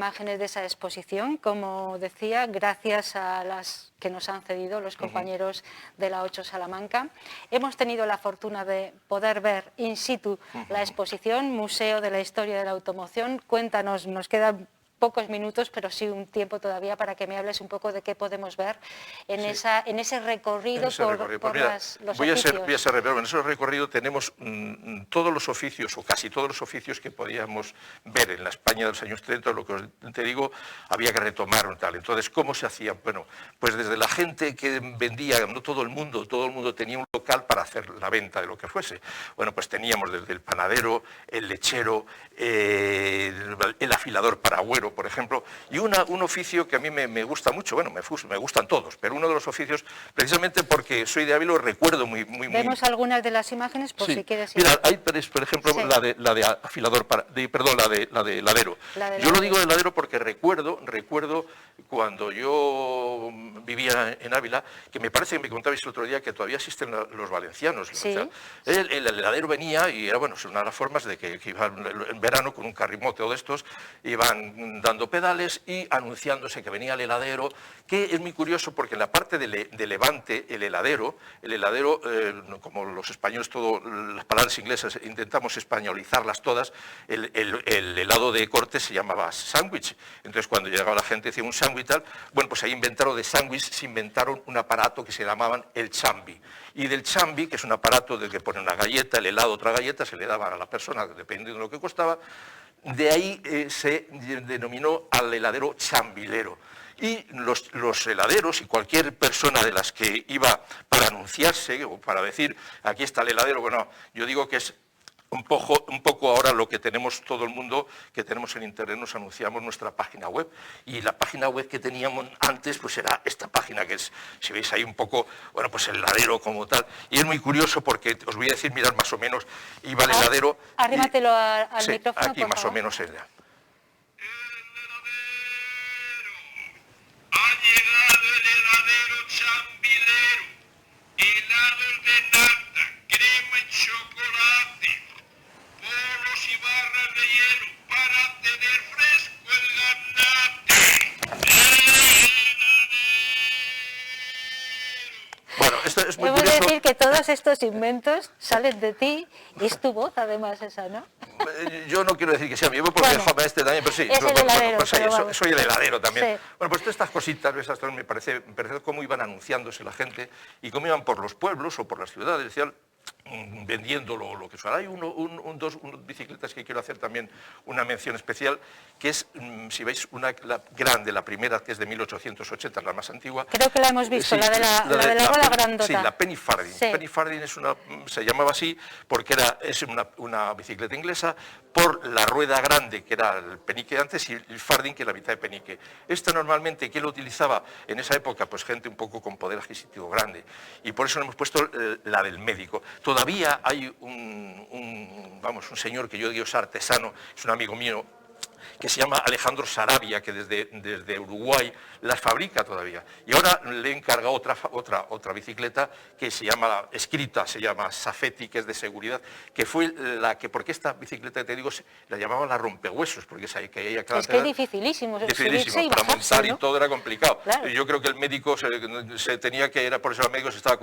Imágenes de esa exposición, como decía, gracias a las que nos han cedido los compañeros de la 8 Salamanca. Hemos tenido la fortuna de poder ver in situ la exposición Museo de la Historia de la Automoción. Cuéntanos, nos quedan pocos minutos, pero sí un tiempo todavía para que me hables un poco de qué podemos ver en, en ese recorrido por mira, los voy a oficios. ser breve. En ese recorrido tenemos todos los oficios, o casi todos los oficios que podíamos ver en la España de los años 30, lo que te digo, había que retomar tal. Entonces, ¿cómo se hacía? Bueno, pues desde la gente que vendía, no todo el mundo tenía un local para hacer la venta de lo que fuese. Bueno, pues teníamos desde el panadero, el lechero, el afilador para agüero, por ejemplo, y un oficio que a mí me gusta mucho, bueno, me gustan todos, pero uno de los oficios, precisamente porque soy de Ávila, recuerdo muy... Vemos algunas de las imágenes por si quieres... Mira, hay, por ejemplo, sí, la de afilador, perdón, la de heladero. Yo lo digo de heladero porque recuerdo cuando yo vivía en Ávila, que me parece que me contabais el otro día que todavía existen los valencianos. Sí. O sea, el heladero venía y era, bueno, es una de las formas de que iban en verano con un carrimote o de estos, iban dando pedales y anunciándose que venía el heladero, que es muy curioso porque en la parte de Levante, el heladero, como los españoles, las palabras inglesas intentamos españolizarlas todas, el helado de corte se llamaba sándwich. Entonces cuando llegaba la gente decía un sándwich tal, bueno, pues ahí inventaron de sándwich, se inventaron un aparato que se llamaban el chambi. Y del chambi, que es un aparato de que pone una galleta, el helado, otra galleta, se le daba a la persona, dependiendo de lo que costaba. De ahí se denominó al heladero chambilero. Y los heladeros y cualquier persona de las que iba para anunciarse o para decir aquí está el heladero, bueno, yo digo que es un poco ahora lo que tenemos todo el mundo, que tenemos en internet, nos anunciamos nuestra página web. Y la página web que teníamos antes, pues era esta página, que es, si veis ahí un poco, bueno, pues el heladero como tal. Y es muy curioso porque os voy a decir, mirad más o menos, iba el heladero... Arrímatelo al micrófono, aquí más o menos es ya. Ha llegado el heladero chambilero, helados de nata, crema y chocolate, polos y barras de hielo para tener fresco el gaznate. Bueno, esto es muy Hemos curioso. de decir que todos estos inventos salen de ti, y es tu voz además esa, ¿no? Yo no quiero decir que sea mi voz, porque bueno, este también, pero sí. Es el heladero, pues soy el heladero también. Sí. Bueno, pues todas estas cositas, me parece cómo iban anunciándose la gente y cómo iban por los pueblos o por las ciudades, decían, vendiendo lo que son. Hay dos bicicletas que quiero hacer también una mención especial, que es, si veis, la grande, la primera, que es de 1880, la más antigua. Creo que la hemos visto, sí, la de la rueda grandota. Sí, la Penny Farthing. Sí. Penny Farthing se llamaba así porque es una bicicleta inglesa por la rueda grande, que era el penique antes, y el farthing, que es la mitad de penique. Esta normalmente, ¿quién lo utilizaba en esa época? Pues gente un poco con poder adquisitivo grande. Y por eso le hemos puesto la del médico. Todavía hay un señor que yo digo es artesano, es un amigo mío, que se llama Alejandro Sarabia, que desde Uruguay las fabrica todavía. Y ahora le he encargado otra bicicleta que se llama Safety, que es de seguridad, que fue porque esta bicicleta, te digo, la llamaban la rompehuesos, porque es que ella... Es que es dificilísimo y para bajarse, montar, ¿no? Y todo era complicado. Claro. Y yo creo que el médico se tenía que, por eso el médico se estaba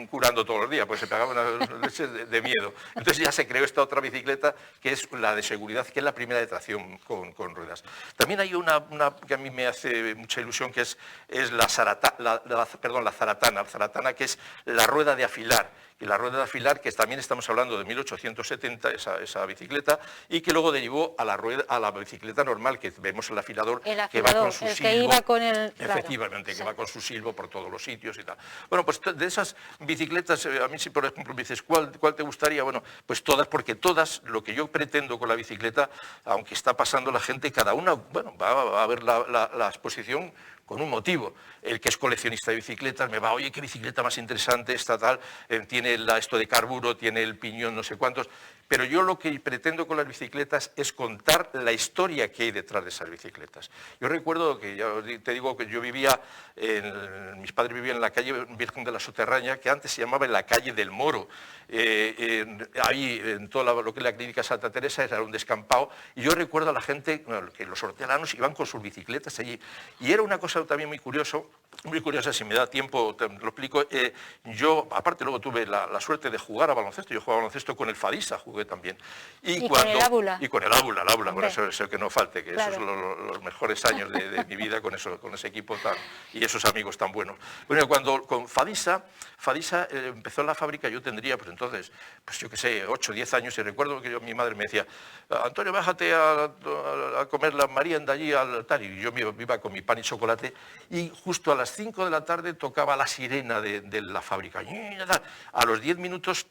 curando todos los días, pues se pegaba unas leches de miedo. Entonces ya se creó esta otra bicicleta, que es la de seguridad, que es la primera de tracción con ruedas. También hay una que a mí me hace mucha ilusión, que es la zaratana, que es la rueda de afilar. Y la rueda de afilar, que también estamos hablando de 1870, esa bicicleta, y que luego derivó a la bicicleta normal, que vemos el afilador, que va con su silbo. Que iba con el... Efectivamente, que va con su silbo por todos los sitios y tal. Bueno, pues de esas bicicletas, a mí si por ejemplo me dices, ¿cuál te gustaría? Bueno, pues todas, porque todas, lo que yo pretendo con la bicicleta, aunque está pasando la gente, cada una, bueno, va a ver la exposición con un motivo. El que es coleccionista de bicicletas me va, oye, qué bicicleta más interesante, esta tal, tiene esto de carburo, tiene el piñón, no sé cuántos. Pero yo lo que pretendo con las bicicletas es contar la historia que hay detrás de esas bicicletas. Yo recuerdo que, ya te digo, que yo vivía, mis padres vivían en la calle Virgen de la Soterraña, que antes se llamaba la calle del Moro. Ahí, en toda lo que es la clínica Santa Teresa, era un descampado. Y yo recuerdo a la gente, que los hortelanos iban con sus bicicletas allí. Y era una cosa también muy curiosa, si me da tiempo te lo explico. Yo, aparte, luego tuve la suerte de jugar a baloncesto. Yo jugaba a baloncesto con el Fadisa, jugué también. Y con el Ábula. Y con el Ábula, bueno, eso que no falte, que claro. Esos son los mejores años de mi vida con ese equipo y esos amigos tan buenos. Bueno, cuando con Fadisa empezó la fábrica, yo tendría, pues entonces, pues yo qué sé, 8 o 10 años, y recuerdo que mi madre me decía, Antonio, bájate a comer la merienda allí al altar, y yo me iba con mi pan y chocolate, y justo a las 5 de la tarde tocaba la sirena de la fábrica. A los 10 minutos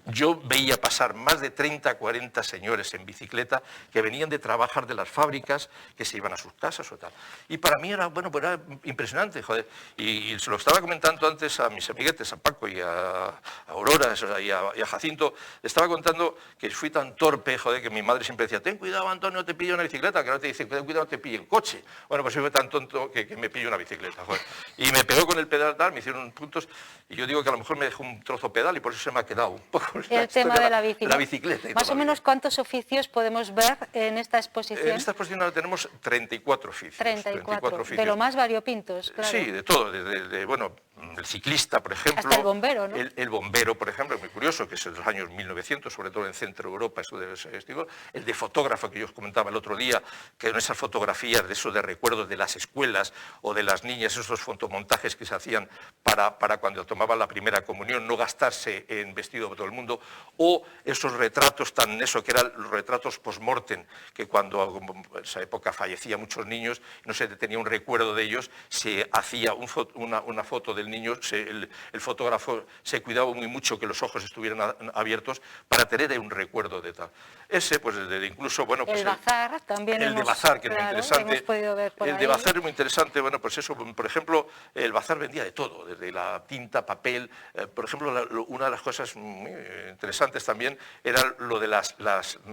yo veía pasar más de 30, 40 señores en bicicleta que venían de trabajar de las fábricas, que se iban a sus casas o tal. Y para mí era, bueno, pues era impresionante, joder. Y se lo estaba comentando antes a mis amiguetes, a Paco y a Aurora y a Jacinto. Le estaba contando que fui tan torpe, joder, que mi madre siempre decía, ten cuidado, Antonio, no te pille una bicicleta, que ahora te dicen, ten cuidado, no te pille el coche. Bueno, pues yo fui tan tonto que me pilló una bicicleta, joder. Y me pegó con el pedal tal, me hicieron puntos, y yo digo que a lo mejor me dejó un trozo pedal y por eso se me ha quedado un poco el tema de la bicicleta. La bicicleta Más o menos, ¿cuántos oficios podemos ver en esta exposición? En esta exposición ahora tenemos 34 oficios. 34 oficios. De lo más variopintos, claro. Sí, de todo, desde bueno, el ciclista, por ejemplo. Hasta el bombero, ¿no? El bombero, por ejemplo, es muy curioso, que es de los años 1900, sobre todo en Centro Europa, eso debe ser testigo. El de fotógrafo, que yo os comentaba el otro día, que en esas fotografías de esos de recuerdos de las escuelas o de las niñas, esos fotomontajes que se hacían para cuando tomaban la primera comunión, no gastarse en vestido de todo el mundo, o esos retratos que eran los retratos post-mortem, que cuando en esa época fallecían muchos niños, no se tenía un recuerdo de ellos, se hacía una foto del niño, el fotógrafo se cuidaba muy mucho que los ojos estuvieran abiertos para tener un recuerdo de tal. Ese, pues incluso, bueno, pues el bazar también el de bazar, que es muy interesante. Hemos podido ver por el de bazar es muy interesante, bueno, pues eso, por ejemplo, el bazar vendía de todo, desde la tinta, papel, por ejemplo, una de las cosas muy interesantes también era lo de las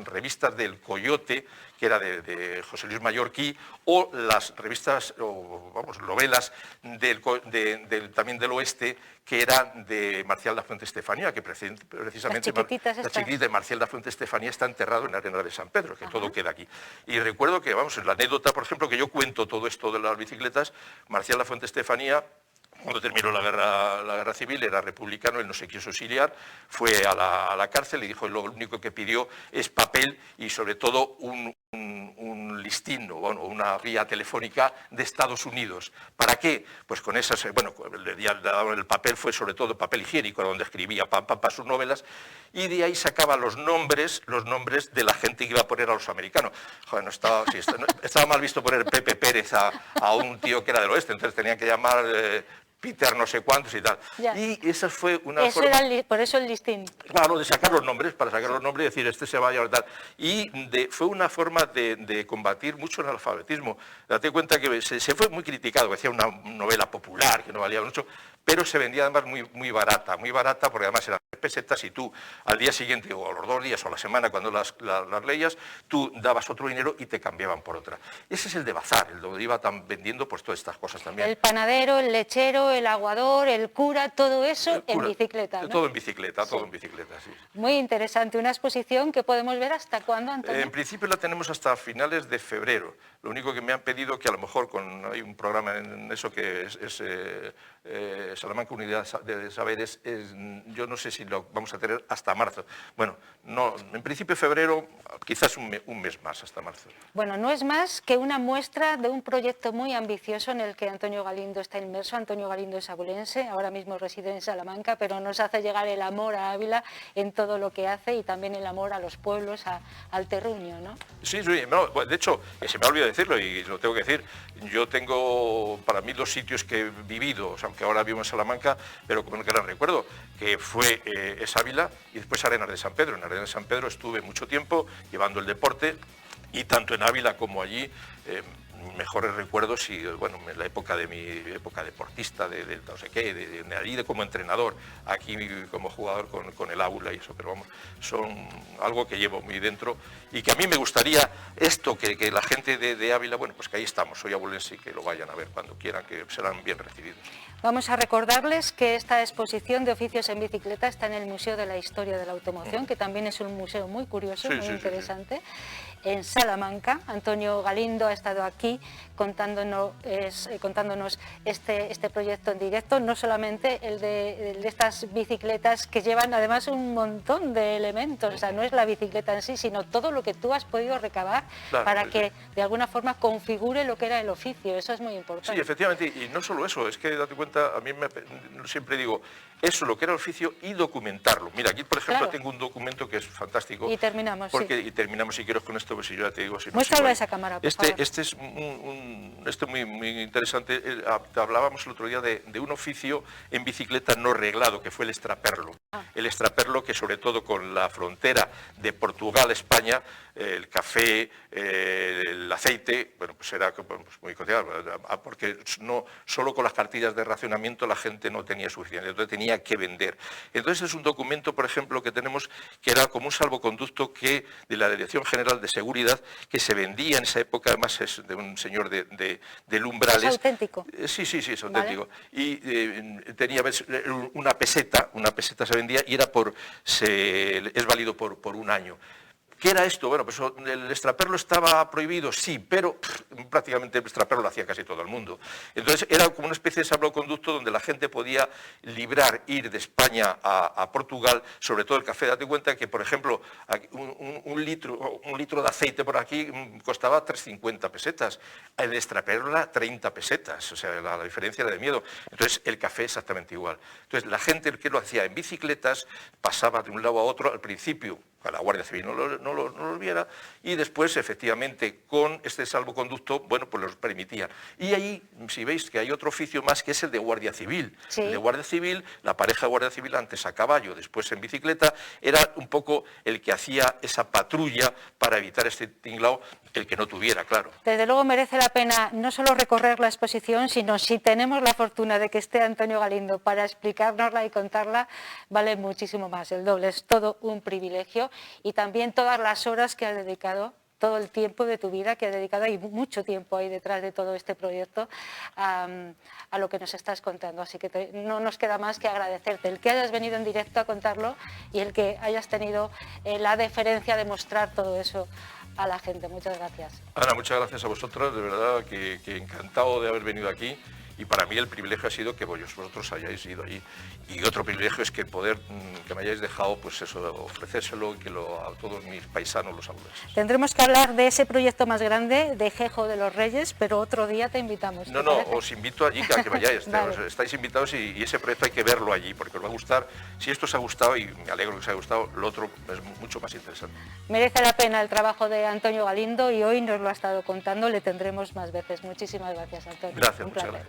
revistas del Coyote, que era de José Luis Mallorquí, o las revistas, novelas también del oeste, que eran de Marcial da Fuente Estefanía, que precisamente la chiquitita de Marcial da Fuente Estefanía está enterrado en la Arena de San Pedro, que todo queda aquí. Y recuerdo que, vamos, en la anécdota, por ejemplo, que yo cuento todo esto de las bicicletas, Marcial da Fuente Estefanía, cuando terminó la guerra civil, era republicano, él no se quiso exiliar, fue a la cárcel y dijo lo único que pidió es papel y sobre todo un listín, bueno, una guía telefónica de Estados Unidos. ¿Para qué? Pues con esas, bueno, el papel fue sobre todo papel higiénico, donde escribía para sus novelas, y de ahí sacaba los nombres de la gente que iba a poner a los americanos. Joder, estaba mal visto poner Pepe Pérez a un tío que era del oeste, entonces tenían que llamar Peter no sé cuántos y tal. Ya. Y esa fue una forma... por eso el listín. Claro, de sacar los nombres, para sacar los nombres y decir, este se va a llevar tal. Y fue una forma de combatir mucho el analfabetismo. Date cuenta que se fue muy criticado, que decía una novela popular, que no valía mucho, pero se vendía además muy barata, porque además eran 3 pesetas y tú al día siguiente, o a los 2 días, o a la semana, cuando las leías, tú dabas otro dinero y te cambiaban por otra. Ese es el de bazar, el donde iba vendiendo pues todas estas cosas también. El panadero, el lechero, el aguador, el cura, todo eso en bicicleta, ¿no? Todo en bicicleta, sí. Todo en bicicleta, sí. Muy interesante, una exposición que podemos ver ¿hasta cuándo, Antonio? En principio la tenemos hasta finales de febrero. Lo único que me han pedido que a lo mejor hay un programa en eso que es Salamanca Unidad de Saberes, yo no sé si lo vamos a tener hasta marzo. Bueno, no, en principio febrero, quizás un mes más hasta marzo. Bueno, no es más que una muestra de un proyecto muy ambicioso en el que Antonio Galindo está inmerso. Antonio Galindo es abulense, ahora mismo reside en Salamanca, pero nos hace llegar el amor a Ávila en todo lo que hace y también el amor a los pueblos, al terruño, ¿no? Sí, no, de hecho, se me ha olvidado decirlo y lo tengo que decir, yo tengo para mí 2 sitios que he vivido, aunque ahora vivo en Salamanca, pero con un gran recuerdo, que fue Ávila y después Arenas de San Pedro. En Arenas de San Pedro estuve mucho tiempo llevando el deporte y tanto en Ávila como allí mejores recuerdos y, bueno, en la época de mi época deportista, de no sé qué, de allí de como entrenador, aquí como jugador con el aula y eso, pero vamos, son algo que llevo muy dentro y que a mí me gustaría esto, que la gente de Ávila, bueno, pues que ahí estamos, soy abulense y que lo vayan a ver cuando quieran, que serán bien recibidos. Vamos a recordarles que esta exposición de oficios en bicicleta está en el Museo de la Historia de la Automoción, que también es un museo muy curioso, muy interesante, en Salamanca. Antonio Galindo ha estado aquí contándonos este proyecto en directo, no solamente el de estas bicicletas que llevan además un montón de elementos, o sea, no es la bicicleta en sí, sino todo lo que tú has podido recabar para que de alguna forma configure lo que era el oficio, eso es muy importante. Sí, efectivamente, y no solo eso, es que date cuenta, a mí siempre digo, eso, lo que era el oficio y documentarlo. Mira, aquí por ejemplo tengo un documento que es fantástico. Y terminamos, Y terminamos si quieres con esto, pues si yo ya te digo... Si muéstralo a esa cámara, por favor. Este es muy interesante. Hablábamos el otro día de un oficio en bicicleta no reglado, que fue el extraperlo. El extraperlo que sobre todo con la frontera de Portugal-España, el café, el aceite, bueno, pues era pues muy cotizado, porque no solo con las cartillas de racionamiento la gente no tenía suficiente, entonces tenía que vender. Entonces es un documento, por ejemplo, que tenemos que era como un salvoconducto de la Dirección General de Seguridad que se vendía en esa época, además es de un señor de Umbrales. ¿Es auténtico? Sí, es auténtico. ¿Vale? Y tenía una peseta se vendía y es válido por un año. ¿Qué era esto? Bueno, pues el extraperlo estaba prohibido, sí, pero prácticamente el extraperlo lo hacía casi todo el mundo. Entonces era como una especie de salvoconducto donde la gente podía ir de España a Portugal, sobre todo el café. Date cuenta que, por ejemplo, un litro de aceite por aquí costaba 3,50 pesetas, el extraperlo era 30 pesetas, o sea, la diferencia era de miedo. Entonces el café exactamente igual. Entonces la gente que lo hacía en bicicletas pasaba de un lado a otro al principio, a la Guardia Civil no lo viera, y después, efectivamente, con este salvoconducto, bueno, pues los permitían. Y ahí, si veis que hay otro oficio más, que es el de Guardia Civil. Sí. El de Guardia Civil, la pareja de Guardia Civil, antes a caballo, después en bicicleta, era un poco el que hacía esa patrulla para evitar este tinglao, el que no tuviera, claro. Desde luego merece la pena no solo recorrer la exposición, sino si tenemos la fortuna de que esté Antonio Galindo para explicárnosla y contarla, vale muchísimo más, el doble, es todo un privilegio. Y también todas las horas que has dedicado, todo el tiempo de tu vida que has dedicado, y mucho tiempo ahí detrás de todo este proyecto, a lo que nos estás contando. Así que no nos queda más que agradecerte el que hayas venido en directo a contarlo y el que hayas tenido la deferencia de mostrar todo eso a la gente. Muchas gracias. Ana, muchas gracias a vosotras, de verdad que encantado de haber venido aquí. Y para mí el privilegio ha sido que vosotros hayáis ido allí. Y otro privilegio es que que me hayáis dejado, pues eso, ofrecérselo y a todos mis paisanos, los abulenses. Tendremos que hablar de ese proyecto más grande, de Gejo de los Reyes, pero otro día te invitamos. No, os invito allí a que vayáis. Vale. Estáis invitados y ese proyecto hay que verlo allí, porque os va a gustar. Si esto os ha gustado, y me alegro que os haya gustado, lo otro es mucho más interesante. Merece la pena el trabajo de Antonio Galindo y hoy nos lo ha estado contando, le tendremos más veces. Muchísimas gracias, Antonio. Gracias, muchas gracias.